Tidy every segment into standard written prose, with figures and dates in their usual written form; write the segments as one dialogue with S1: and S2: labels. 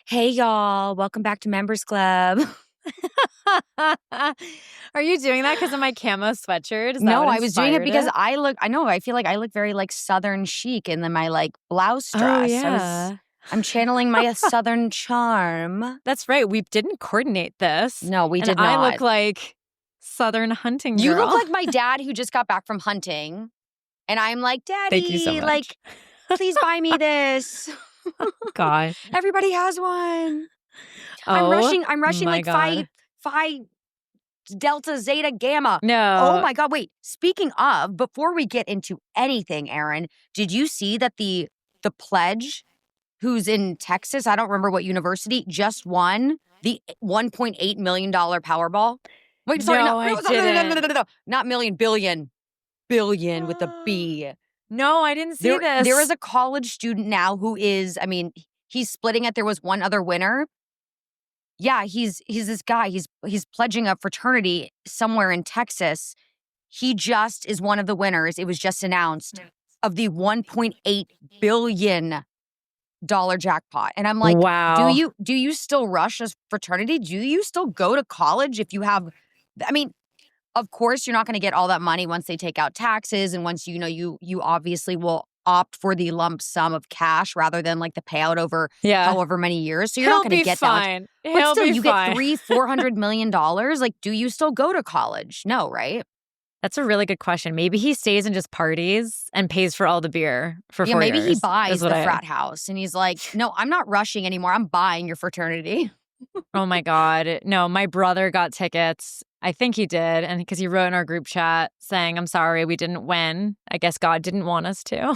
S1: Hey, y'all. Welcome back to Members Club.
S2: Are you doing that because of my camo sweatshirt? Is that
S1: No,
S2: what
S1: I was doing it
S2: inspired
S1: because I feel like I look very like Southern chic in my like blouse dress.
S2: Oh, yeah.
S1: I'm channeling my Southern charm.
S2: That's right. We didn't coordinate this.
S1: No, we
S2: and
S1: did
S2: I
S1: not.
S2: look like Southern hunting girl.
S1: You look like my dad who just got back from hunting. And I'm like, Daddy,
S2: Thank you so much.
S1: like, please buy me this.
S2: God.
S1: Everybody has one.
S2: Oh,
S1: I'm rushing
S2: my
S1: like
S2: God.
S1: phi delta zeta gamma.
S2: No.
S1: Oh my God, wait. Speaking of, before we get into anything, Arynne, did you see that the pledge who's in Texas, I don't remember what university, just won the $1.8 million Powerball? Wait, sorry,
S2: No, I didn't.
S1: no. Not million, billion. Billion with a B.
S2: No, I didn't see this.
S1: There is a college student now who is, he's splitting it. There was one other winner. Yeah, he's this guy. He's pledging a fraternity somewhere in Texas. He just is one of the winners. It was just announced of the $1.8 billion jackpot. And I'm like,
S2: wow.
S1: do you still rush a fraternity? Do you still go to college if you have, of course, you're not going to get all that money once they take out taxes. And once, you obviously will opt for the lump sum of cash rather than like the payout over however many years. So you're not going to get
S2: fine.
S1: that much. But still, you
S2: fine.
S1: get $400 million. Like, do you still go to college? No, right?
S2: That's a really good question. Maybe he stays and just parties and pays for all the beer for 4 years.
S1: Maybe he buys the frat house and he's like, no, I'm not rushing anymore. I'm buying your fraternity.
S2: Oh my God. No, my brother got tickets. I think he did. And because he wrote in our group chat saying, I'm sorry, we didn't win. I guess God didn't want us to.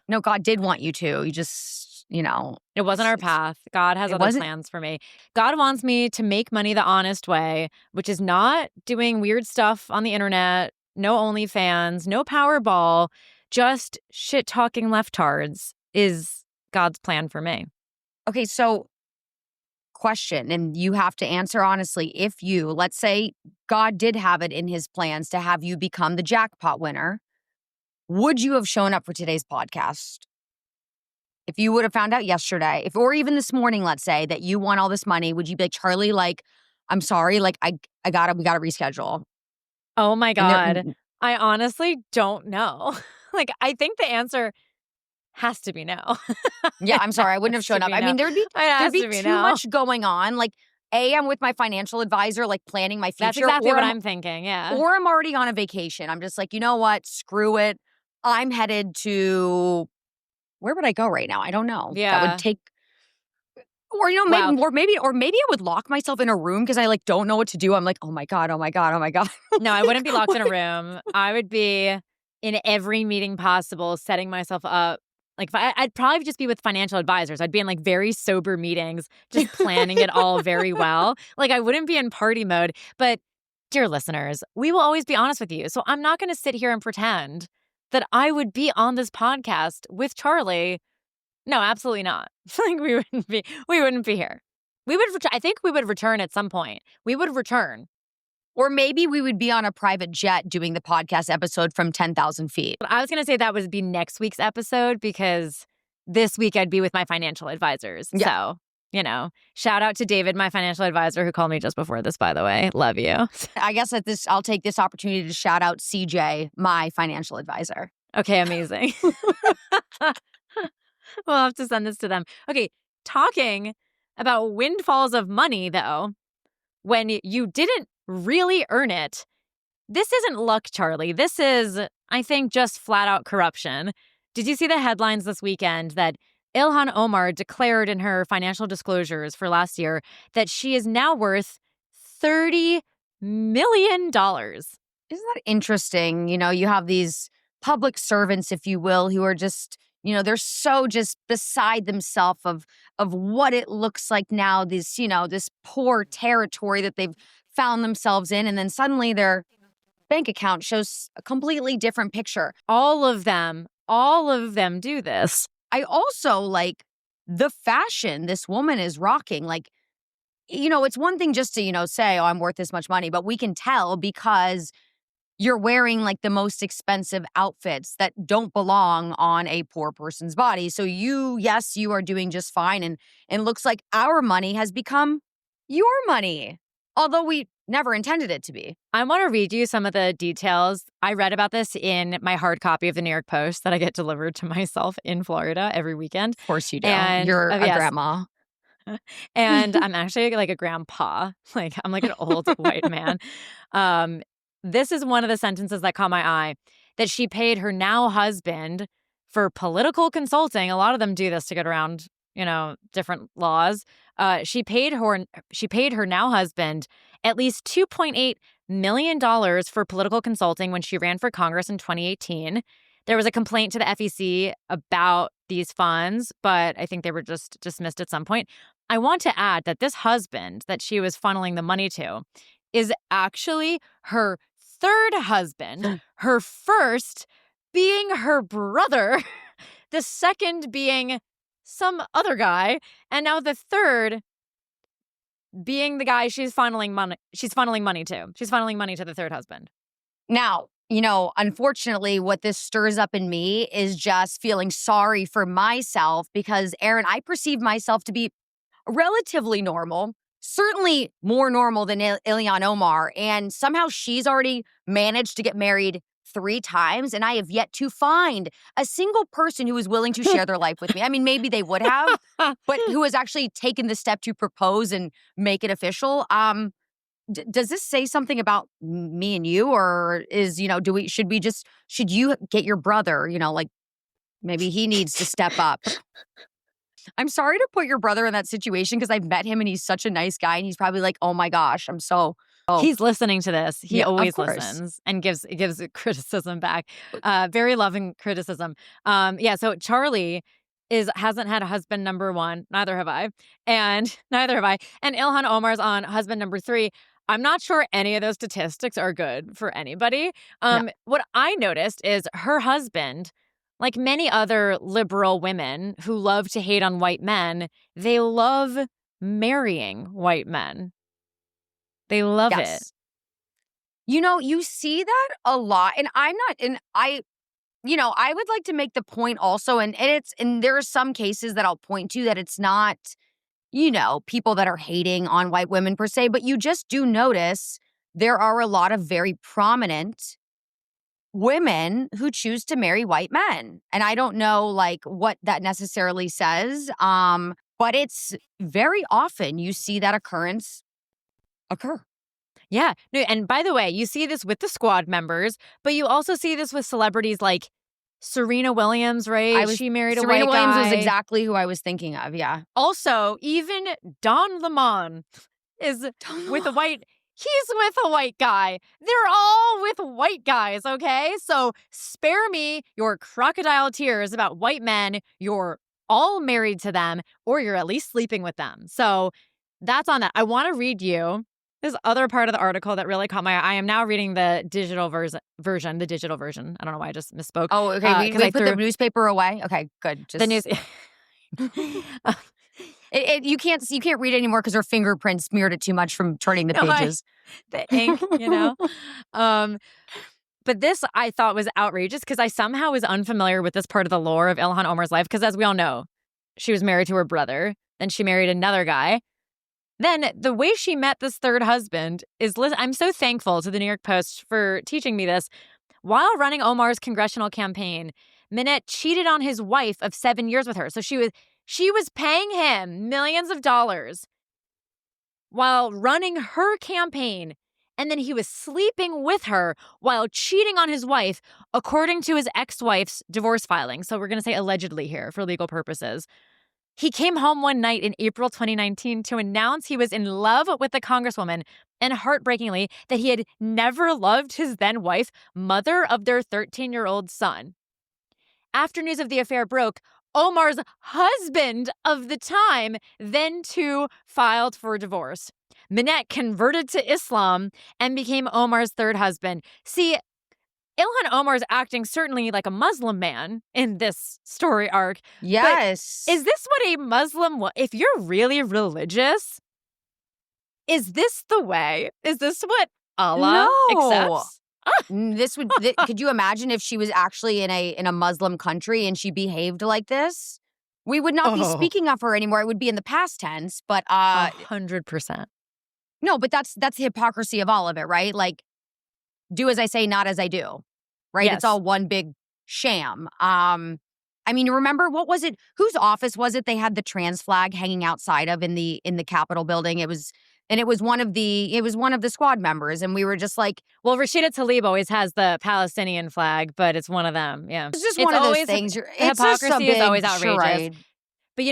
S1: No, God did want you to. You just,
S2: It wasn't our path. God has other plans for me. God wants me to make money the honest way, which is not doing weird stuff on the internet, no OnlyFans, no Powerball, just shit-talking leftards is God's plan for me.
S1: Okay, so question, and you have to answer honestly. If let's say God did have it in his plans to have you become the jackpot winner, would you have shown up for today's podcast? If you would have found out yesterday, or even this morning, let's say, that you won all this money, would you be like, Charly, like, I'm sorry, like, we gotta reschedule?
S2: Oh my God. I honestly don't know. Like, I think the answer has to be no.
S1: Yeah, I'm sorry. I wouldn't have shown up.
S2: No.
S1: There'd be too much going on. Like, I'm with my financial advisor, like planning my future.
S2: That's exactly what I'm thinking, yeah.
S1: Or I'm already on a vacation. I'm just like, you know what? Screw it. I'm headed to, where would I go right now? I don't know.
S2: Yeah.
S1: That would take, or, maybe I would lock myself in a room because I like don't know what to do. I'm like, oh my God.
S2: No, I wouldn't be locked in a room. I would be in every meeting possible, setting myself up. Like, I'd probably just be with financial advisors. I'd be in like very sober meetings, just planning it all very well. Like, I wouldn't be in party mode. But dear listeners, we will always be honest with you. So I'm not going to sit here and pretend that I would be on this podcast with Charly. No, absolutely not. Like, we wouldn't be here. I think we would return at some point. We would return.
S1: Or maybe we would be on a private jet doing the podcast episode from 10,000 feet.
S2: I was going to say that would be next week's episode because this week I'd be with my financial advisors. Yeah. So, shout out to David, my financial advisor, who called me just before this, by the way. Love you.
S1: I guess I'll take this opportunity to shout out CJ, my financial advisor.
S2: Okay, amazing. We'll have to send this to them. Okay, talking about windfalls of money, though, when you didn't really earn it, this isn't luck, Charly. This is, I think, just flat out corruption. Did you see the headlines this weekend that Ilhan Omar declared in her financial disclosures for last year that she is now worth $30 million?
S1: Isn't that interesting? You have these public servants, if you will, who are just, they're so just beside themselves of what it looks like now, this poor territory that they've found themselves in. And then suddenly their bank account shows a completely different picture.
S2: All of them do this.
S1: I also like the fashion this woman is rocking. Like, it's one thing just to, say, oh, I'm worth this much money, but we can tell because you're wearing like the most expensive outfits that don't belong on a poor person's body. So yes, you are doing just fine. And looks like our money has become your money, although we never intended it to be.
S2: I want to read you some of the details. I read about this in my hard copy of the New York Post that I get delivered to myself in Florida every weekend.
S1: Of course you do.
S2: And
S1: You're a grandma.
S2: And I'm actually like a grandpa. Like I'm like an old white man. This is one of the sentences that caught my eye, that she paid her now husband for political consulting. A lot of them do this to get around, different laws. She paid her now husband at least $2.8 million for political consulting when she ran for Congress in 2018. There was a complaint to the FEC about these funds, but I think they were just dismissed at some point. I want to add that this husband that she was funneling the money to is actually her third husband, her first being her brother, the second being some other guy, and now the third being the guy she's funneling money to. She's funneling money to the third husband.
S1: Now, unfortunately, what this stirs up in me is just feeling sorry for myself because, Arynne, I perceive myself to be relatively normal, certainly more normal than Ilhan Omar. And somehow she's already managed to get married 3 times, and I have yet to find a single person who is willing to share their life with me. I mean, maybe they would have, but who has actually taken the step to propose and make it official. Does this say something about me and you, or should you get your brother, like maybe he needs to step up? I'm sorry to put your brother in that situation because I've met him and he's such a nice guy and he's probably like, oh my gosh,
S2: He's listening to this. He always
S1: of course
S2: listens and gives criticism back. Very loving criticism. So Charly hasn't had a husband number 1. Neither have I. And Ilhan Omar's on husband number 3. I'm not sure any of those statistics are good for anybody.
S1: No.
S2: What I noticed is her husband, like many other liberal women who love to hate on white men, they love marrying white men. They love it.
S1: You see that a lot. And I would like to make the point also, and there are some cases that I'll point to that it's not, people that are hating on white women per se, but you just do notice there are a lot of very prominent women who choose to marry white men. And I don't know like what that necessarily says, but it's very often you see that occurrence occur.
S2: Yeah. No, and by the way, you see this with the squad members, but you also see this with celebrities like Serena Williams, right? She married a white guy.
S1: Serena Williams was exactly who I was thinking of, yeah.
S2: Also, even Don Lemon is with a white... He's with a white guy. They're all with white guys, okay? So spare me your crocodile tears about white men. You're all married to them, or you're at least sleeping with them. So that's on that. I want to read you this other part of the article that really caught my eye. I am now reading the digital version. I don't know why I just misspoke.
S1: Oh, okay. We put the newspaper away. Okay, good.
S2: The news.
S1: You can't read it anymore because her fingerprint smeared it too much from turning the pages.
S2: The ink, But this I thought was outrageous because I somehow was unfamiliar with this part of the lore of Ilhan Omar's life. Because as we all know, she was married to her brother. Then she married another guy. Then the way she met this third husband is, I'm so thankful to the New York Post for teaching me this. While running Omar's congressional campaign, Minette cheated on his wife of 7 years with her. So she was paying him millions of dollars while running her campaign. And then he was sleeping with her while cheating on his wife, according to his ex-wife's divorce filing. So we're going to say allegedly here for legal purposes. He came home one night in April 2019 to announce he was in love with the congresswoman and heartbreakingly that he had never loved his then wife, mother of their 13-year-old son. After news of the affair broke, Omar's husband of the time then too filed for divorce. Minette converted to Islam and became Omar's third husband. See, Ilhan Omar's acting certainly like a Muslim man in this story arc.
S1: Yes.
S2: But is this what a Muslim... If you're really religious, is this the way? Is this what Allah accepts?
S1: Could you imagine if she was actually in a Muslim country and she behaved like this? We would not be
S3: Oh.
S1: speaking of her anymore. It would be in the past tense, but
S2: 100%.
S1: no, but that's the hypocrisy of all of it, right? Like, do as I say, not as I do, right?
S2: Yes.
S1: It's all one big sham. I mean, remember what was it? Whose office was it? They had the trans flag hanging outside of in the Capitol building. It was one of the squad members, and we were just like,
S2: well, Rashida Tlaib always has the Palestinian flag, but it's one of them. Yeah,
S1: it's just one of those things.
S2: Hypocrisy is always outrageous.
S1: Charade.
S2: But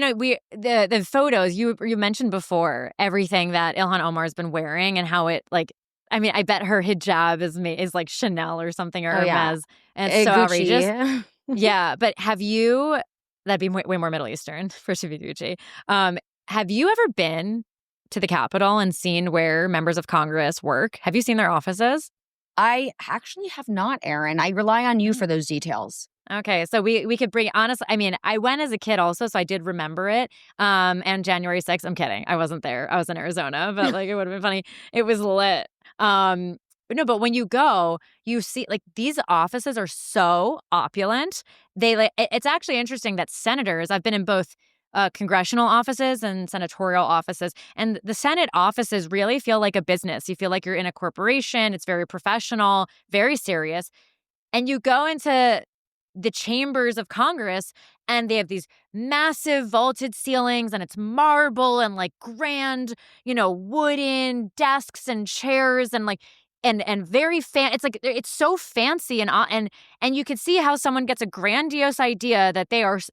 S2: the photos you mentioned before, everything that Ilhan Omar has been wearing and how it like. I mean, I bet her hijab is like Chanel or something or Hermes, and it's so
S1: Gucci.
S2: outrageous. Yeah, but have you? That'd be way more Middle Eastern for to be Gucci. Have you ever been to the Capitol and seen where members of Congress work? Have you seen their offices?
S1: I actually have not, Arynne. I rely on you for those details.
S2: Okay, so we could bring honestly. I mean, I went as a kid also, so I did remember it. And January 6th, I'm kidding, I wasn't there. I was in Arizona, but like it would have been funny. It was lit. No, but when you go, you see like these offices are so opulent. It's actually interesting that senators. I've been in both congressional offices and senatorial offices, and the Senate offices really feel like a business. You feel like you're in a corporation. It's very professional, very serious, and you go into the chambers of Congress and they have these massive vaulted ceilings and it's marble and like grand, wooden desks and chairs and like and very it's like it's so fancy and you can see how someone gets a grandiose idea that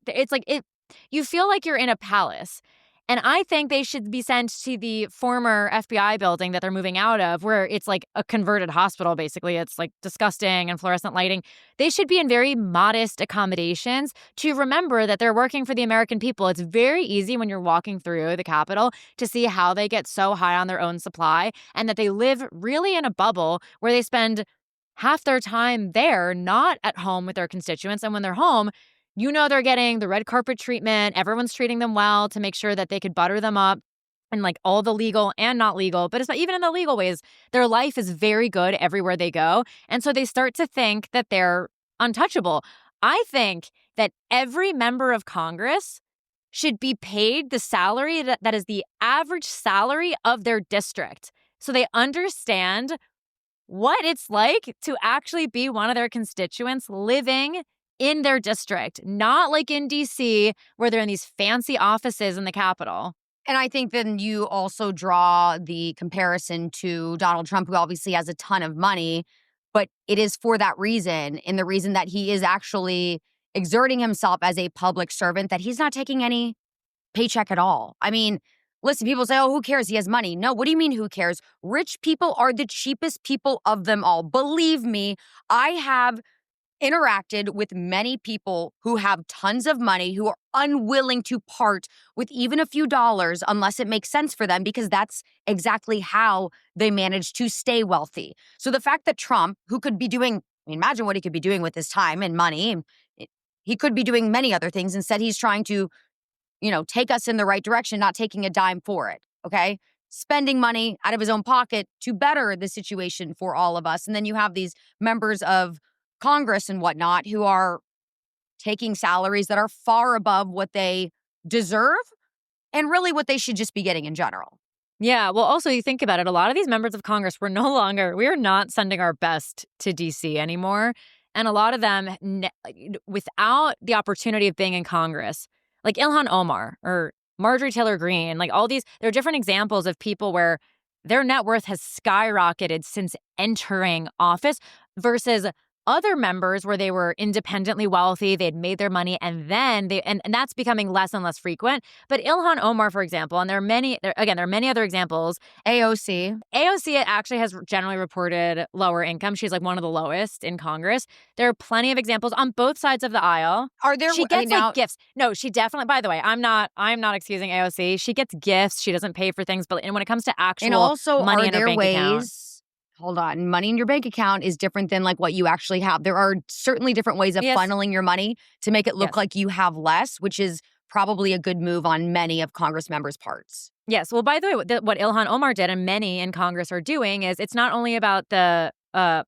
S2: it's like you feel like you're in a palace. And I think they should be sent to the former FBI building that they're moving out of, where it's like a converted hospital, basically. It's like disgusting and fluorescent lighting. They should be in very modest accommodations to remember that they're working for the American people. It's very easy when you're walking through the Capitol to see how they get so high on their own supply and that they live really in a bubble where they spend half their time there, not at home with their constituents. And when they're home, they're getting the red carpet treatment. Everyone's treating them well to make sure that they could butter them up and like all the legal and not legal. But it's not even in the legal ways. Their life is very good everywhere they go. And so they start to think that they're untouchable. I think that every member of Congress should be paid the salary that is the average salary of their district. So they understand what it's like to actually be one of their constituents living in their district, not like in DC where they're in these fancy offices in the Capitol.
S1: And I think then you also draw the comparison to Donald Trump, who obviously has a ton of money, but it is for that reason, and the reason that he is actually exerting himself as a public servant, that he's not taking any paycheck at all. I mean, listen, people say, oh, who cares? He has money. No, what do you mean who cares? Rich people are the cheapest people of them all. Believe me, I have interacted with many people who have tons of money who are unwilling to part with even a few dollars unless it makes sense for them, because that's exactly how they manage to stay wealthy. So the fact that Trump, who could be doing, imagine what he could be doing with his time and money. He could be doing many other things. Instead, he's trying to, take us in the right direction, not taking a dime for it. Okay. Spending money out of his own pocket to better the situation for all of us. And then you have these members of Congress and whatnot who are taking salaries that are far above what they deserve and really what they should just be getting in general.
S2: Yeah. Well, also, you think about it, a lot of these members of Congress we are not sending our best to DC anymore. And a lot of them, without the opportunity of being in Congress, like Ilhan Omar or Marjorie Taylor Greene, like all these, there are different examples of people where their net worth has skyrocketed since entering office versus other members where they were independently wealthy, they'd made their money, and then and that's becoming less and less frequent. But Ilhan Omar, for example, and there are many other examples. AOC actually has generally reported lower income. She's like one of the lowest in Congress. There are plenty of examples on both sides of the aisle. She gets like gifts. No, she definitely, by the way, I'm not excusing AOC. She gets gifts. She doesn't pay for things, but when it comes to actual
S1: and also,
S2: money in her bank account.
S1: Hold on. Money in your bank account is different than like what you actually have. There are certainly different ways of funneling your money to make it look like you have less, which is probably a good move on many of Congress members' parts.
S2: Yes. Well, by the way, what Ilhan Omar did and many in Congress are doing is it's not only about the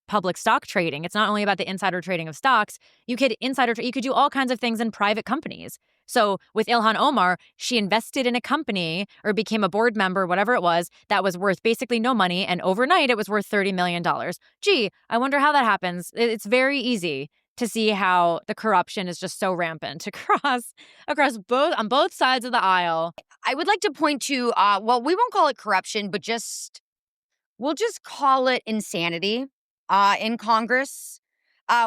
S2: public stock trading. It's not only about the insider trading of stocks. You could you could do all kinds of things in private companies. So with Ilhan Omar, she invested in a company or became a board member, whatever it was, that was worth basically no money. And overnight, it was worth $30 million. Gee, I wonder how that happens. It's very easy to see how the corruption is just so rampant across both sides of the aisle.
S1: I would like to point to, well, we won't call it corruption, but we'll just call it insanity in Congress.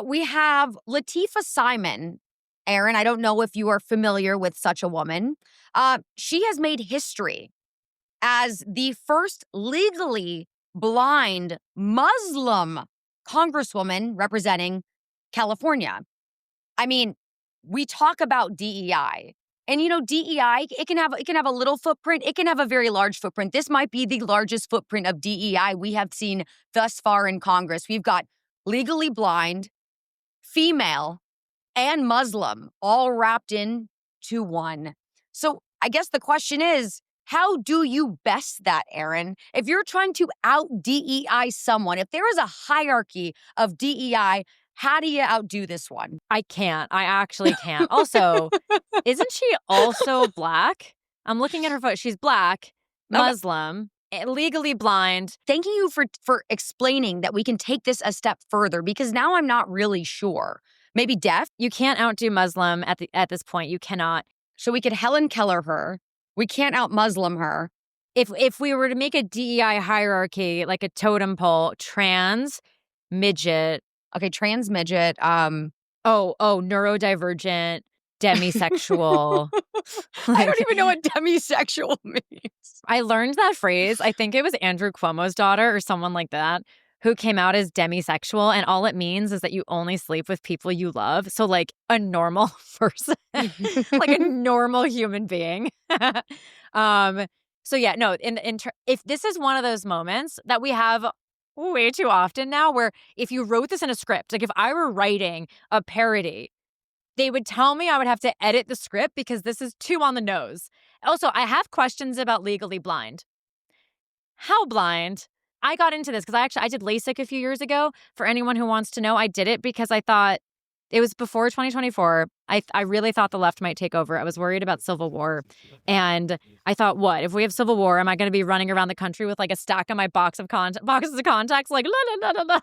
S1: We have Latifah Simon. Arynne, I don't know if you are familiar with such a woman. She has made history as the first legally blind Muslim congresswoman representing California. I mean, we talk about DEI. And DEI, it can have a little footprint, it can have a very large footprint. This might be the largest footprint of DEI we have seen thus far in Congress. We've got legally blind, female, and Muslim all wrapped into one. So I guess the question is, how do you best that, Arynne? If you're trying to out DEI someone, if there is a hierarchy of DEI, how do you outdo this one?
S2: I can't. I actually can't. Also, isn't she also Black? I'm looking at her photo. She's Black, Muslim, legally blind.
S1: Thank you for explaining that we can take this a step further, because now I'm not really sure. Maybe deaf?
S2: You can't outdo Muslim at this point. You cannot.
S1: So we could Helen Keller her. We can't out Muslim her.
S2: If we were to make a DEI hierarchy, like a totem pole, trans, midget.
S1: Okay, trans, midget.
S2: Neurodivergent, demisexual.
S1: I don't even know what demisexual means.
S2: I learned that phrase. I think it was Andrew Cuomo's daughter or someone like that who came out as demisexual. And all it means is that you only sleep with people you love. So like a normal person, like a normal human being. So yeah, no, if this is one of those moments that we have way too often now, where if you wrote this in a script, like if I were writing a parody, they would tell me I would have to edit the script because this is too on the nose. Also, I have questions about Legally Blind. How blind? I got into this because I did LASIK a few years ago. For anyone who wants to know, I did it because I thought it was before 2024. I really thought the left might take over. I was worried about civil war. And I thought, what? If we have civil war, am I going to be running around the country with like a stack of my boxes of contacts, like,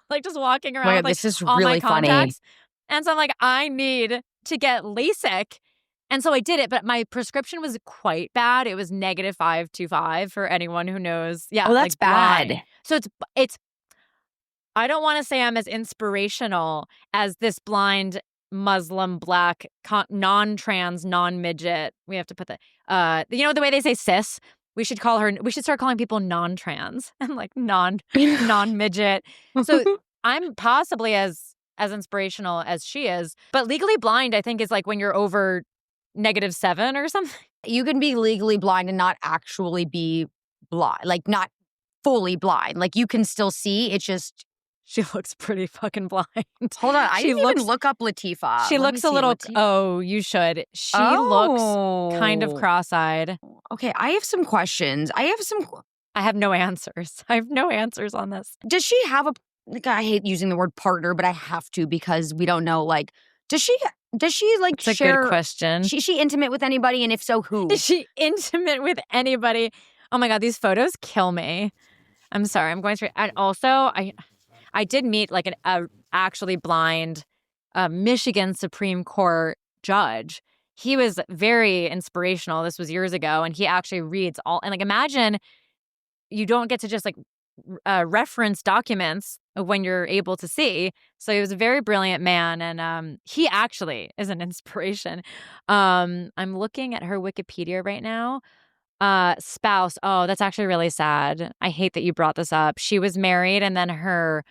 S2: like just walking around with, like,
S1: this is
S2: all
S1: really
S2: my contacts?
S1: funny.
S2: And so I'm like, I need to get LASIK. And so I did it, but my prescription was quite bad. It was -525 for anyone who knows. Yeah.
S1: Oh, that's
S2: like bad.
S1: bad.
S2: So it's, I don't want to say I'm as inspirational as this blind Muslim, Black, non-trans, non-midget. We have to put the the way they say cis. We should start calling people non-trans and like non-midget. So I'm possibly as inspirational as she is. But Legally Blind, I think, is like when you're over -7 or something.
S1: You can be legally blind and not actually be blind, like not fully blind. Like you can still see. It's just
S2: she looks pretty fucking blind.
S1: Hold on, I didn't even look up Latifah.
S2: She looks a little. Oh, you should. She looks kind of cross-eyed.
S1: Okay, I have some questions. I
S2: have no answers. I have no answers on this.
S1: Does she have a? Like, I hate using the word partner, but I have to because we don't know. Like, does she like
S2: That's
S1: share?
S2: A good question.
S1: Is she intimate with anybody, and if so, who?
S2: Is she intimate with anybody? Oh my God, these photos kill me. I'm sorry. I'm going through. And also, I did meet like a actually blind Michigan Supreme Court judge. He was very inspirational. This was years ago, and he actually reads all. And like, imagine you don't get to just like reference documents when you're able to see. So he was a very brilliant man, and he actually is an inspiration. I'm looking at her Wikipedia right now. Spouse. Oh, that's actually really sad. I hate that you brought this up. She was married, and then her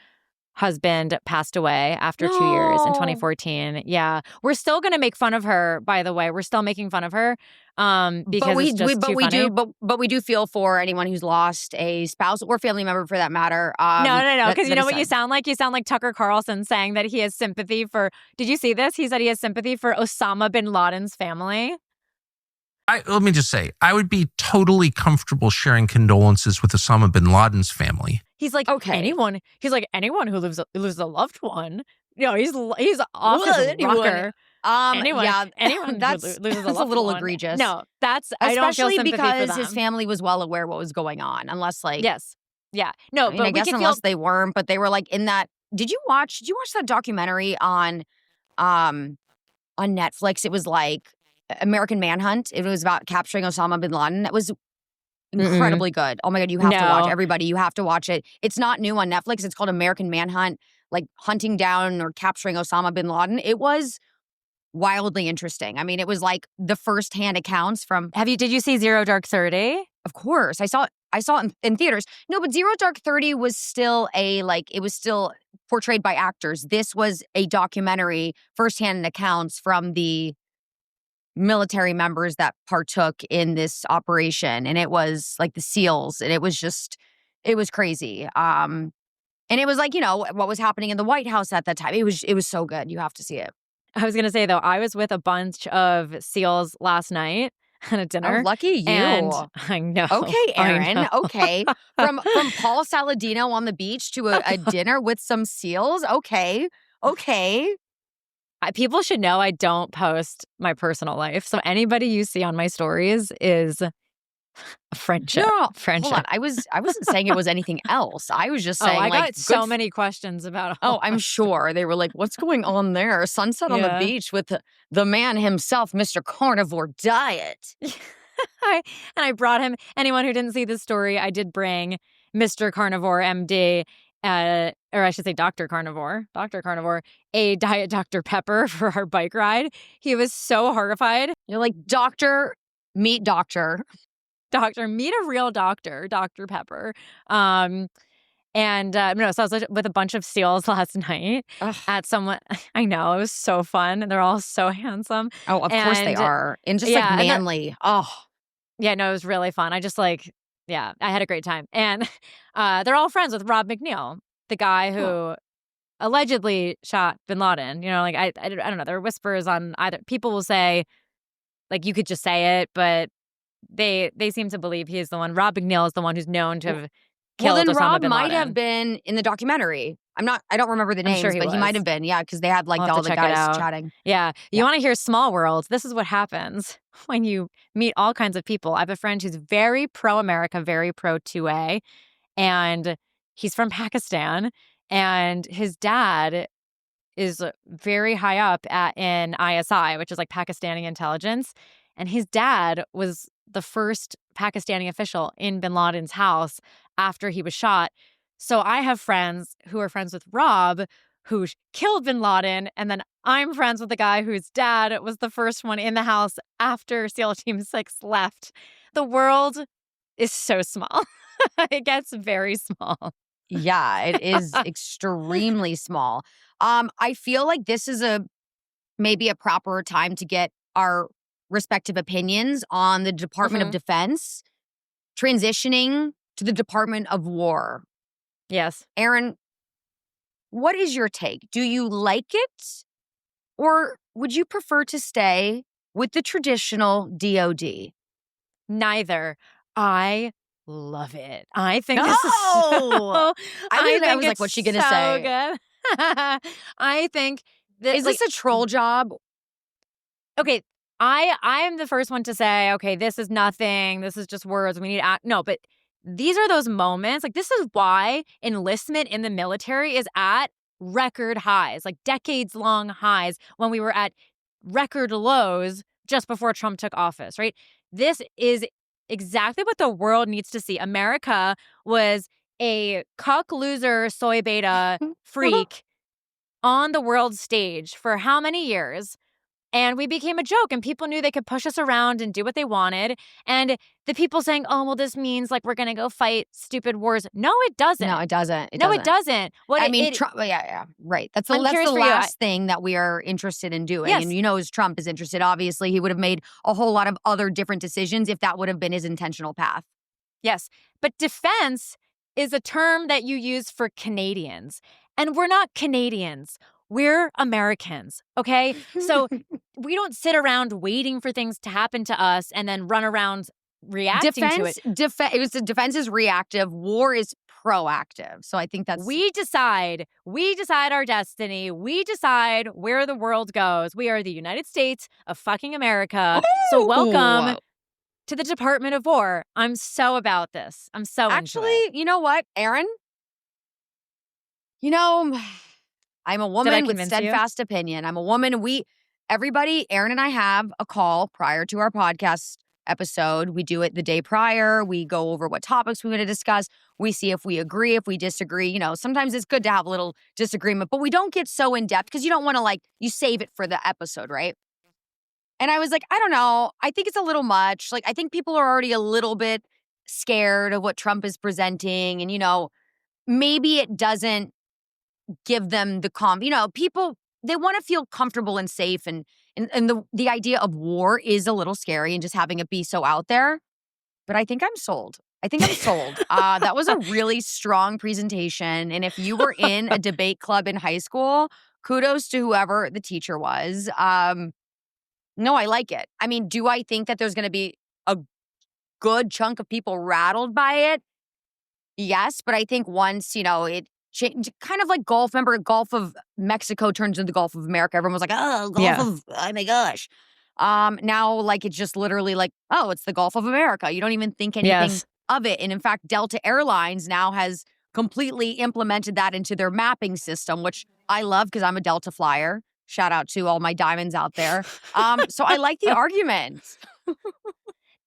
S2: husband passed away after 2 years in 2014. Yeah. We're still going to make fun of her, by the way. We're still making fun of her because it's just too funny.
S1: But we do feel for anyone who's lost a spouse or family member for that matter.
S2: No. Because you know what you sound like? You sound like Tucker Carlson saying that he has sympathy for, did you see this? He said he has sympathy for Osama bin Laden's family.
S3: Let me just say, I would be totally comfortable sharing condolences with Osama bin Laden's family.
S2: He's like,
S1: Okay.
S2: anyone who loses a loved one. He's off his rocker. Anyone
S1: that's
S2: who loses a
S1: a
S2: loved
S1: little
S2: one.
S1: egregious.
S2: No, I don't feel
S1: especially
S2: sympathy for
S1: because
S2: them.
S1: his family was well aware what was going on, unless like
S2: Yes, yeah, no,
S1: I mean,
S2: but
S1: I guess unless they weren't, but they were like in that. Did you watch that documentary on Netflix? It was like American Manhunt. It was about capturing Osama bin Laden. That was incredibly good. Oh my God, you have to watch it. Everybody, you have to watch it. It's not new on Netflix. It's called American Manhunt, like hunting down or capturing Osama bin Laden. It was wildly interesting. I mean, it was like the firsthand accounts from.
S2: Did you see Zero Dark 30?
S1: Of course, I saw it in theaters. No, but Zero Dark 30 was still it was still portrayed by actors. This was a documentary, firsthand accounts from the military members that partook in this operation, and it was like the SEALs, and it was crazy. And it was like, what was happening in the White House at that time. It was so good. You have to see it.
S2: I was gonna say though, I was with a bunch of SEALs last night at a dinner.
S1: Oh, lucky you.
S2: And I know.
S1: Okay, Arynne.
S2: I know.
S1: Okay. From Paul Saladino on the beach to a dinner with some SEALs. Okay.
S2: People should know I don't post my personal life. So anybody you see on my stories is a friendship.
S1: No,
S2: friendship.
S1: Hold on. I wasn't saying it was anything else. I was just saying
S2: I got so many questions about
S1: I'm sure. They were like, what's going on there? Sunset on the beach with the man himself, Mr. Carnivore Diet.
S2: I brought him. Anyone who didn't see this story, I did bring Mr. Carnivore, MD, or I should say Dr. Carnivore, a Diet Dr. Pepper for our bike ride. He was so horrified.
S1: You're like, doctor, meet doctor.
S2: Doctor, meet a real doctor, Dr. Pepper. So I was with a bunch of SEALs last night at someone. I know, it was so fun. They're all so handsome.
S1: Oh, of course they are. And just like manly.
S2: Yeah, no, it was really fun. I had a great time. And they're all friends with Rob McNeil, the guy who allegedly shot bin Laden. I don't know. There are whispers on either. People will say, like, you could just say it, but they seem to believe he is the one. Rob McNeil is the one who's known to have killed Osama bin Laden.
S1: Rob might have been in the documentary. I don't remember the names, but he might have been. Yeah, because they had like all the guys chatting.
S2: Yeah. You want to hear small world? This is what happens when you meet all kinds of people. I have a friend who's very pro-America, very pro-2A, and he's from Pakistan, and his dad is very high up in ISI, which is like Pakistani intelligence. And his dad was the first Pakistani official in bin Laden's house after he was shot. So I have friends who are friends with Rob, who killed bin Laden, and then I'm friends with the guy whose dad was the first one in the house after SEAL Team 6 left. The world is so small. It gets very small.
S1: Yeah, it is extremely small. I feel like this is maybe a proper time to get our respective opinions on the Department of Defense transitioning to the Department of War.
S2: Yes.
S1: Arynne, what is your take? Do you like it, or would you prefer to stay with the traditional DoD?
S2: Neither. I love it. I think this is
S1: I was like, what's she gonna say?
S2: Good. I think that
S1: is this a troll job?
S2: Okay, I am the first one to say, okay, this is nothing. This is just words. We need to no, but these are those moments. Like, this is why enlistment in the military is at record highs, like decades-long highs, when we were at record lows just before Trump took office, right? This is exactly what the world needs to see. America was a cuck loser soy beta freak on the world stage for how many years? And we became a joke, and people knew they could push us around and do what they wanted. And the people saying, oh, well, this means like we're going to go fight stupid wars. No, it doesn't.
S1: No, it doesn't.
S2: It doesn't.
S1: Trump, yeah, right. That's the last thing that we are interested in doing.
S2: Yes.
S1: And as Trump is interested, obviously, he would have made a whole lot of other different decisions if that would have been his intentional path.
S2: Yes. But defense is a term that you use for Canadians. And we're not Canadians. We're Americans, okay? So we don't sit around waiting for things to happen to us and then run around reacting to it.
S1: Defense is reactive. War is proactive. So I think that's
S2: We decide our destiny. We decide where the world goes. We are the United States of fucking America. So welcome to the Department of War. I'm so about this. I'm so into it.
S1: You know what, Arynne? You know, I'm a woman with steadfast opinion. I'm a woman. Everybody, Arynne and I have a call prior to our podcast episode. We do it the day prior. We go over what topics we want to discuss. We see if we agree, if we disagree. You know, sometimes it's good to have a little disagreement, but we don't get so in depth because you don't want to you save it for the episode, right? And I was like, I don't know. I think it's a little much. I think people are already a little bit scared of what Trump is presenting. And, maybe it doesn't give them the people, they want to feel comfortable and safe. And the idea of war is a little scary and just having it be so out there. But I think I'm sold. That was a really strong presentation. And if you were in a debate club in high school, kudos to whoever the teacher was. No, I like it. I mean, do I think that there's going to be a good chunk of people rattled by it? Yes, but I think once, it changed, kind of like golf. Remember, Gulf of Mexico turns into the Gulf of America. Everyone was like, oh, oh my gosh. Now, it's just literally oh, it's the Gulf of America. You don't even think anything of it. And in fact, Delta Airlines now has completely implemented that into their mapping system, which I love because I'm a Delta flyer. Shout out to all my diamonds out there. So I like the argument.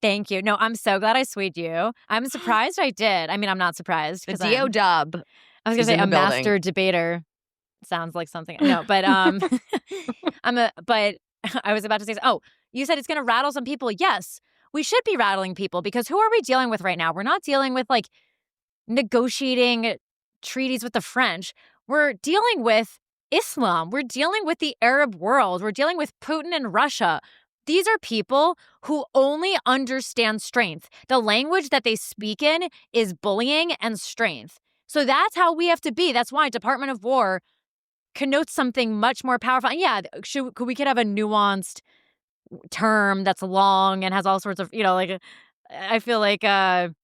S2: Thank you. No, I'm so glad I swayed you. I'm surprised I did. I mean, I'm not surprised.
S1: The D.O. dub.
S2: I was going to say a master debater. Sounds like something. No, but but I was about to say, you said it's going to rattle some people. Yes, we should be rattling people because who are we dealing with right now? We're not dealing with negotiating treaties with the French. We're dealing with Islam. We're dealing with the Arab world. We're dealing with Putin and Russia. These are people who only understand strength. The language that they speak in is bullying and strength. So that's how we have to be. That's why Department of War connotes something much more powerful. And yeah, we could have a nuanced term that's long and has all sorts of, I feel like, did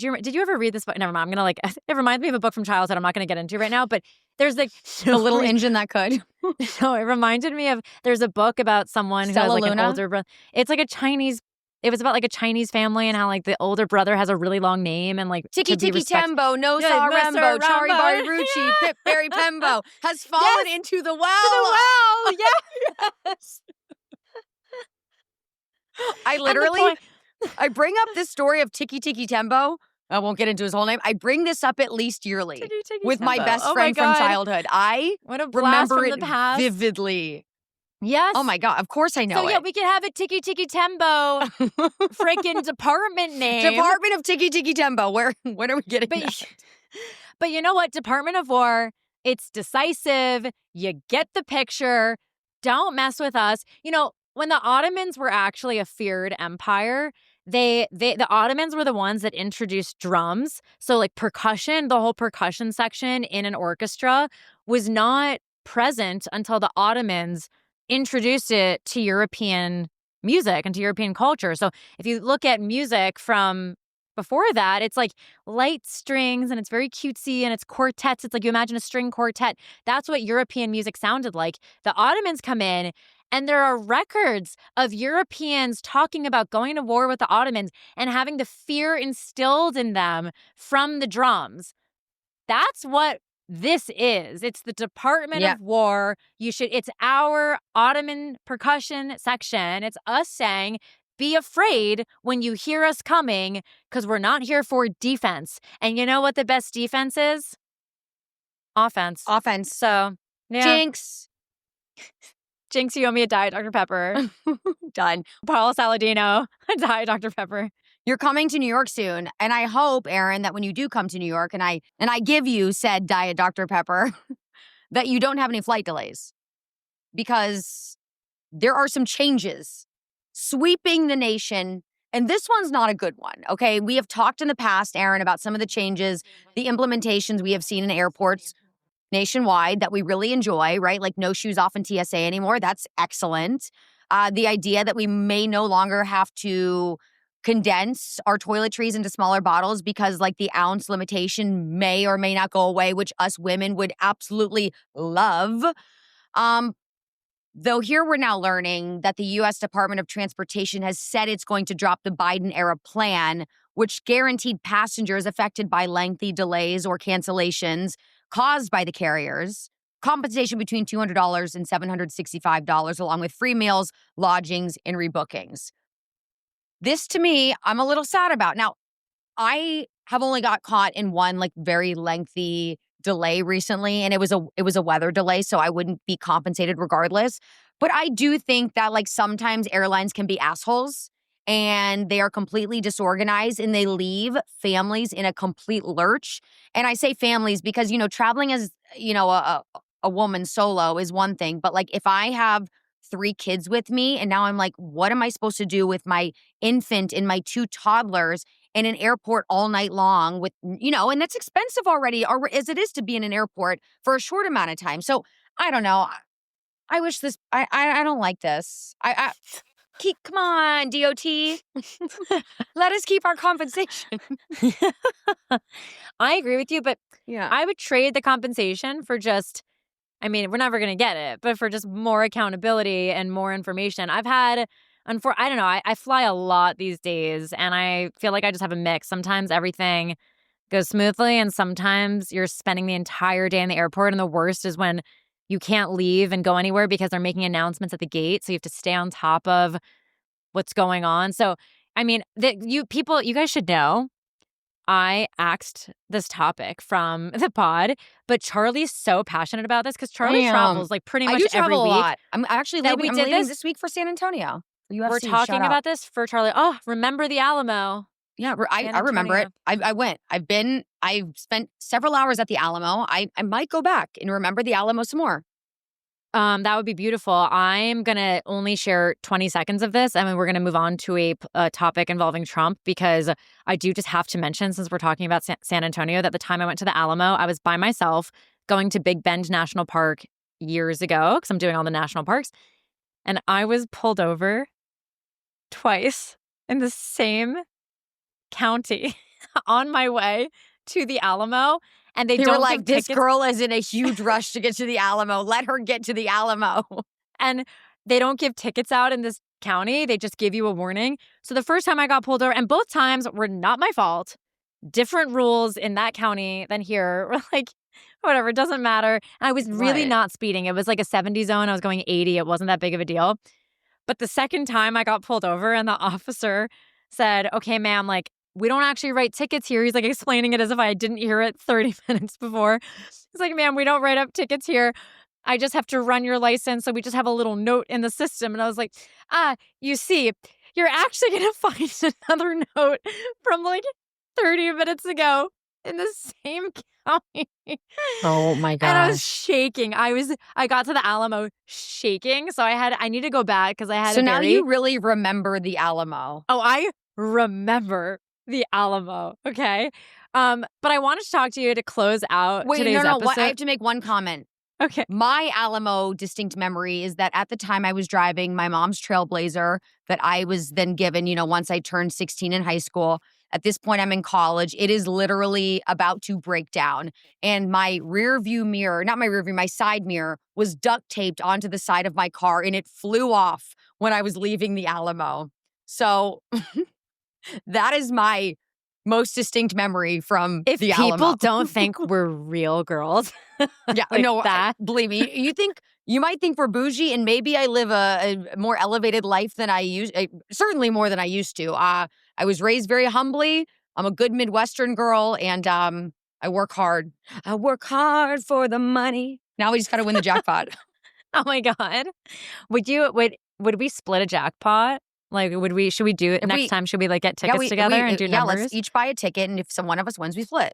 S2: you ever read this book? Never mind. I'm going to it reminds me of a book from childhood I'm not going to get into right now, but there's
S1: a little engine that could.
S2: No, it reminded me of, there's a book about someone who has an older brother. It's it was about a Chinese family and how the older brother has a really long name and
S1: Tiki Tiki Tembo, No Saw Rembo, Chari Bari Ruchi, Pip Berry Pembo has fallen into the well.
S2: To the well, yes.
S1: I bring up this story of Tiki Tiki Tembo. I won't get into his whole name. I bring this up at least yearly with
S2: Tembo.
S1: My best friend from childhood. I remember it vividly.
S2: Yes.
S1: Oh my God. Of course I know it.
S2: So yeah, we can have a Tiki Tiki Tembo freaking department name.
S1: Department of Tiki Tiki Tembo. When are we getting that?
S2: But you know what? Department of War, it's decisive. You get the picture. Don't mess with us. When the Ottomans were actually a feared empire, the Ottomans were the ones that introduced drums. So percussion, the whole percussion section in an orchestra was not present until the Ottomans introduced it to European music and to European culture. So if you look at music from before that, it's light strings and it's very cutesy and it's quartets. It's you imagine a string quartet. That's what European music sounded like. The Ottomans come in and there are records of Europeans talking about going to war with the Ottomans and having the fear instilled in them from the drums. That's what this is. It's the Department of War. It's our Ottoman percussion section. It's us saying, be afraid when you hear us coming because we're not here for defense. And you know what the best defense is? Offense. So, yeah. Jinx, you owe me a Diet Dr. Pepper.
S1: Done.
S2: Paula Saladino, a Diet Dr. Pepper.
S1: You're coming to New York soon, and I hope, Arynne, that when you do come to New York and I give you said Diet Dr. Pepper, that you don't have any flight delays. Because there are some changes sweeping the nation, and this one's not a good one, okay? We have talked in the past, Arynne, about some of the changes, the implementations we have seen in airports. nationwide that we really enjoy, right? Like no shoes off in TSA anymore. That's excellent. The idea that we may no longer have to condense our toiletries into smaller bottles because like the ounce limitation may or may not go away, which us women would absolutely love. Though here we're now learning that the U.S. Department of Transportation has said it's going to drop the Biden-era plan, which guaranteed passengers affected by lengthy delays or cancellations caused by the carriers compensation between $200 and $765, along with free meals, lodgings, and rebookings. This, to me, I'm a little sad about. Now, I have only got caught in one like very lengthy delay recently, and it was a weather delay, so I wouldn't be compensated regardless. But I do think that like sometimes airlines can be assholes and they are completely disorganized and they leave families in a complete lurch. And I say families because, traveling as, a woman solo is one thing, but like if I have 3 kids with me and now I'm like, what am I supposed to do with my infant and my 2 toddlers in an airport all night long with, and that's expensive already, or as it is to be in an airport for a short amount of time. So I don't know. I wish this, I don't like this. Come on, DOT. Let us keep our compensation.
S2: I agree with you, but
S1: Yeah.
S2: I would trade the compensation for just, we're never going to get it, but for just more accountability and more information. I've had, I don't know, I fly a lot these days and I feel like I just have a mix. Sometimes everything goes smoothly and sometimes you're spending the entire day in the airport. And the worst is when you can't leave and go anywhere because they're making announcements at the gate. So you have to stay on top of what's going on. So, you guys should know, I axed this topic from the pod, but Charlie's so passionate about this because Charlie travels like pretty much
S1: I do
S2: every
S1: travel
S2: week.
S1: a lot. I'm actually
S2: That
S1: leaving,
S2: we did
S1: this week for San Antonio. For UFC.
S2: We're talking about this for Charlie. Oh, remember the Alamo.
S1: Yeah, I remember it. I went. I've spent several hours at the Alamo. I might go back and remember the Alamo some more.
S2: That would be beautiful. I'm going to only share 20 seconds of this. We're going to move on to a topic involving Trump because I do just have to mention, since we're talking about San Antonio, that the time I went to the Alamo, I was by myself going to Big Bend National Park years ago because I'm doing all the national parks. And I was pulled over twice in the same county on my way to the Alamo. And they
S1: were like,
S2: give
S1: this girl is in a huge rush to get to the Alamo. Let her get to the Alamo.
S2: And they don't give tickets out in this county. They just give you a warning. So the first time I got pulled over, and both times were not my fault. Different rules in that county than here. We're like, whatever, it doesn't matter. I was really not speeding. It was like a 70 zone. I was going 80. It wasn't that big of a deal. But the second time I got pulled over and the officer said, okay, ma'am, like, we don't actually write tickets here. He's like explaining it as if I didn't hear it 30 minutes before. He's like, ma'am, we don't write up tickets here. I just have to run your license. So we just have a little note in the system. And I was like, you see, you're actually going to find another note from like 30 minutes ago in the same county.
S1: Oh my gosh.
S2: And I was shaking. I got to the Alamo shaking. So I need to go back because I had
S1: So now you really remember the Alamo.
S2: Oh, I remember the Alamo. Okay. But I wanted to talk to you to close out today's episode.
S1: I have to make one comment.
S2: Okay.
S1: My Alamo distinct memory is that at the time I was driving my mom's Trailblazer that I was then given, once I turned 16 in high school. At this point, I'm in college. It is literally about to break down. And my my side mirror was duct taped onto the side of my car and it flew off when I was leaving the Alamo. So that is my most distinct memory from the Alamo.
S2: If people don't think we're real girls,
S1: yeah,
S2: like
S1: no,
S2: that.
S1: Believe me, you might think we're bougie, and maybe I live a more elevated life than certainly more than I used to. I was raised very humbly. I'm a good Midwestern girl, and I work hard. I work hard for the money. Now we just got to win the jackpot.
S2: Oh my God. Would we split a jackpot? Like, should we do it next time? Should we like get tickets together and do numbers?
S1: Let's each buy a ticket, and if one of us wins, we split.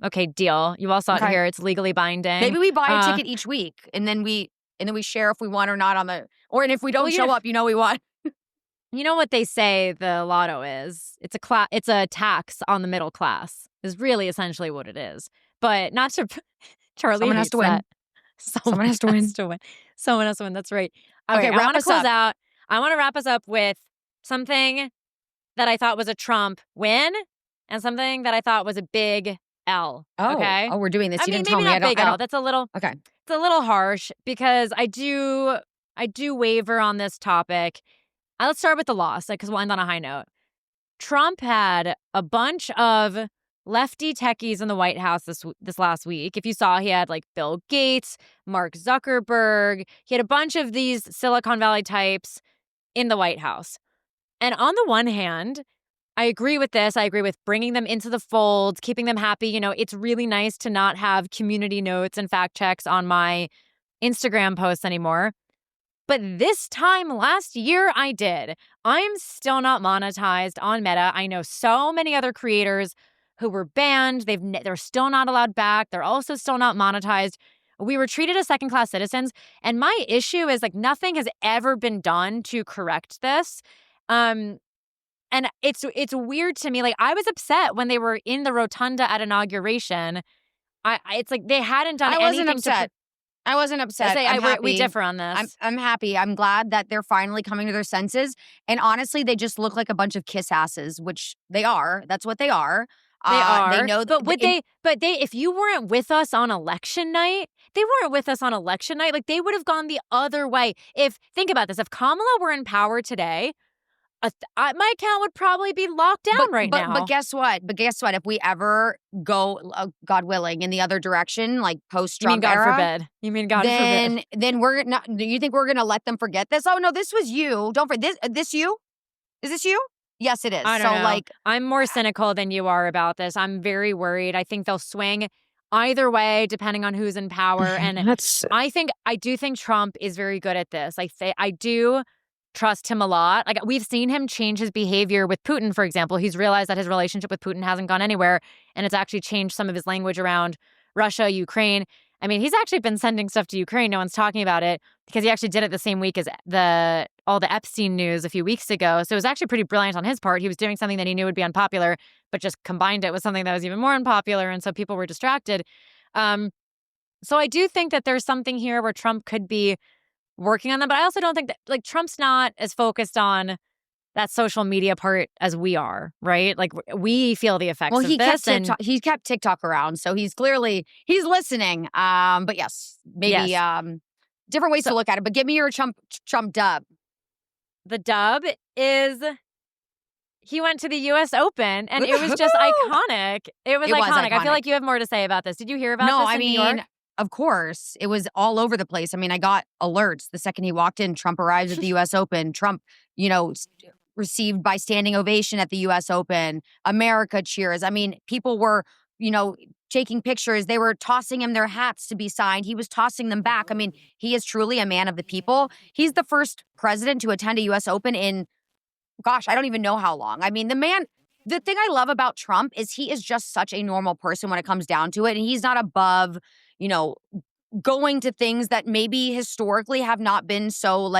S2: Okay, deal. You all saw it here. It's legally binding.
S1: Maybe we buy a ticket each week, and then we share if we won or not and if we don't show up, we won.
S2: You know what they say the lotto is? It's a tax on the middle class. Is really essentially what it is. But not to Charlie
S1: Someone has
S2: hates
S1: to win.
S2: that.
S1: Someone has to win.
S2: Someone has to win. That's right.
S1: Okay,
S2: I
S1: wrap
S2: want to
S1: us
S2: close
S1: up.
S2: out. I want to wrap us up with something that I thought was a Trump win and something that I thought was a big L. Okay.
S1: Oh, we're doing this.
S2: I
S1: You
S2: mean,
S1: didn't tell
S2: maybe
S1: me.
S2: not big
S1: I
S2: L.
S1: don't.
S2: That's a little.
S1: Okay.
S2: It's a little harsh because I do waver on this topic. Let's start with the loss, because we'll end on a high note. Trump had a bunch of lefty techies in the White House this last week. If you saw, he had like Bill Gates, Mark Zuckerberg. He had a bunch of these Silicon Valley types in the White House. And on the one hand, I agree with this. I agree with bringing them into the fold, keeping them happy. You know, it's really nice to not have community notes and fact checks on my Instagram posts anymore. But this time last year, I did. I'm still not monetized on Meta. I know so many other creators who were banned. They're still not allowed back. They're also still not monetized. We were treated as second-class citizens. And my issue is, like, nothing has ever been done to correct this. And it's weird to me. Like, I was upset when they were in the rotunda at inauguration. It's like they hadn't done anything.
S1: I wasn't upset.
S2: We differ on this.
S1: I'm happy. I'm glad that they're finally coming to their senses. And honestly, they just look like a bunch of kiss asses, which they are. That's what they are.
S2: They are.
S1: They know.
S2: But if you weren't with us on election night, like, they would have gone the other way. Think about this. If Kamala were in power today, my account would probably be locked down now.
S1: But guess what? If we ever go, God willing, in the other direction, like post-Trump era,
S2: You mean God forbid?
S1: Then we're not. Do you think we're gonna let them forget this? Oh no, this was you. Don't forget this. You? Is this you? Yes, it is.
S2: I don't know. I'm more cynical than you are about this. I'm very worried. I think they'll swing either way, depending on who's in power. And I do think Trump is very good at this. I do trust him a lot. Like, we've seen him change his behavior with Putin, for example. He's realized that his relationship with Putin hasn't gone anywhere, and it's actually changed some of his language around Russia, Ukraine. I mean, he's actually been sending stuff to Ukraine. No one's talking about it because he actually did it the same week as all the Epstein news a few weeks ago. So it was actually pretty brilliant on his part. He was doing something that he knew would be unpopular, but just combined it with something that was even more unpopular, and so people were distracted. So I do think that there's something here where Trump could be working on them, but I also don't think that, like, Trump's not as focused on that social media part as we are, right? Like, we feel the effects of this.
S1: He kept TikTok around, so he's listening. But yes, maybe different ways to look at it. But give me your Trump dub.
S2: The dub is he went to the U.S. Open, and it was just iconic. It was iconic. I feel like you have more to say about this. Did you hear about this in New York?
S1: Of course. It was all over the place. I mean, I got alerts the second he walked in. Trump arrives at the U.S. Open. Trump, received by standing ovation at the U.S. Open. America cheers. I mean, people were, taking pictures. They were tossing him their hats to be signed. He was tossing them back. I mean, he is truly a man of the people. He's the first president to attend a U.S. Open in, gosh, I don't even know how long. I mean, the thing I love about Trump is he is just such a normal person when it comes down to it. And he's not above, going to things that maybe historically have not been so,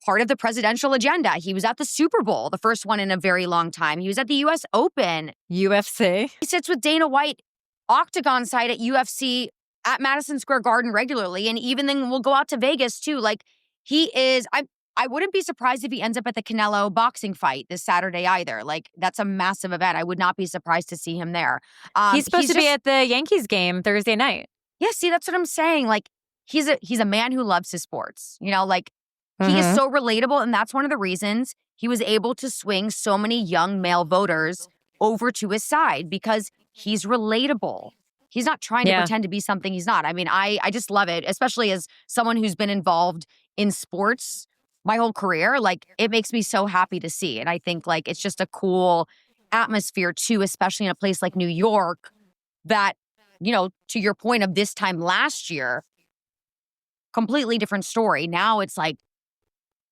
S1: part of the presidential agenda. He was at the Super Bowl, the first one in a very long time. He was at the U.S. Open.
S2: UFC.
S1: He sits with Dana White, octagon side at UFC at Madison Square Garden regularly. And even then we'll go out to Vegas too. Like, he is, I wouldn't be surprised if he ends up at the Canelo boxing fight this Saturday either. Like, that's a massive event. I would not be surprised to see him there.
S2: He's supposed to be at the Yankees game Thursday night.
S1: Yeah, see, that's what I'm saying. Like, he's a man who loves his sports. He is so relatable, and that's one of the reasons he was able to swing so many young male voters over to his side, because he's relatable. He's not trying to pretend to be something he's not. I mean, I just love it, especially as someone who's been involved in sports my whole career. Like, it makes me so happy to see. And I think, like, it's just a cool atmosphere too, especially in a place like New York that, to your point of this time last year, completely different story. Now it's like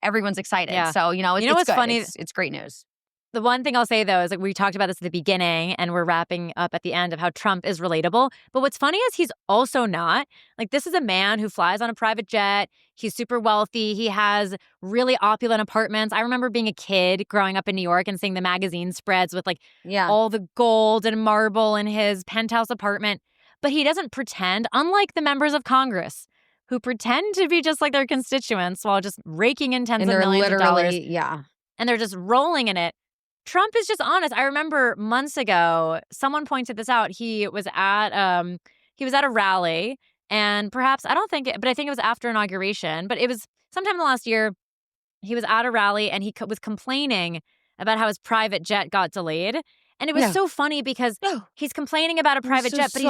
S1: everyone's excited.
S2: Yeah.
S1: So, it's
S2: what's
S1: good.
S2: funny?
S1: It's great news.
S2: The one thing I'll say, though, is, like, we talked about this at the beginning and we're wrapping up at the end of how Trump is relatable. But what's funny is he's also not. Like, this is a man who flies on a private jet. He's super wealthy. He has really opulent apartments. I remember being a kid growing up in New York and seeing the magazine spreads with, like, all the gold and marble in his penthouse apartment. But he doesn't pretend, unlike the members of Congress who pretend to be just like their constituents while just raking in tens
S1: And
S2: of
S1: they're
S2: millions of dollars.
S1: literally, yeah.
S2: And they're just rolling in it. Trump is just honest. I remember months ago, someone pointed this out. He was at a rally, and perhaps I think it was after inauguration, but it was sometime in the last year. He was at a rally and he was complaining about how his private jet got delayed, and it was so funny because he's complaining about a private jet, but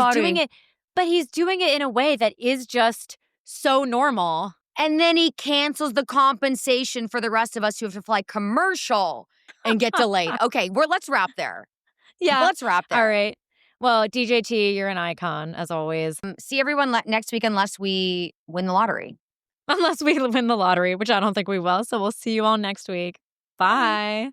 S2: he's doing it in a way that is just so normal.
S1: And then he cancels the compensation for the rest of us who have to fly commercial and get delayed. Okay, let's wrap there.
S2: Yeah.
S1: Let's wrap there.
S2: All right. Well, DJT, you're an icon, as always.
S1: See everyone next week unless we win the lottery.
S2: Unless we win the lottery, which I don't think we will. So we'll see you all next week. Bye.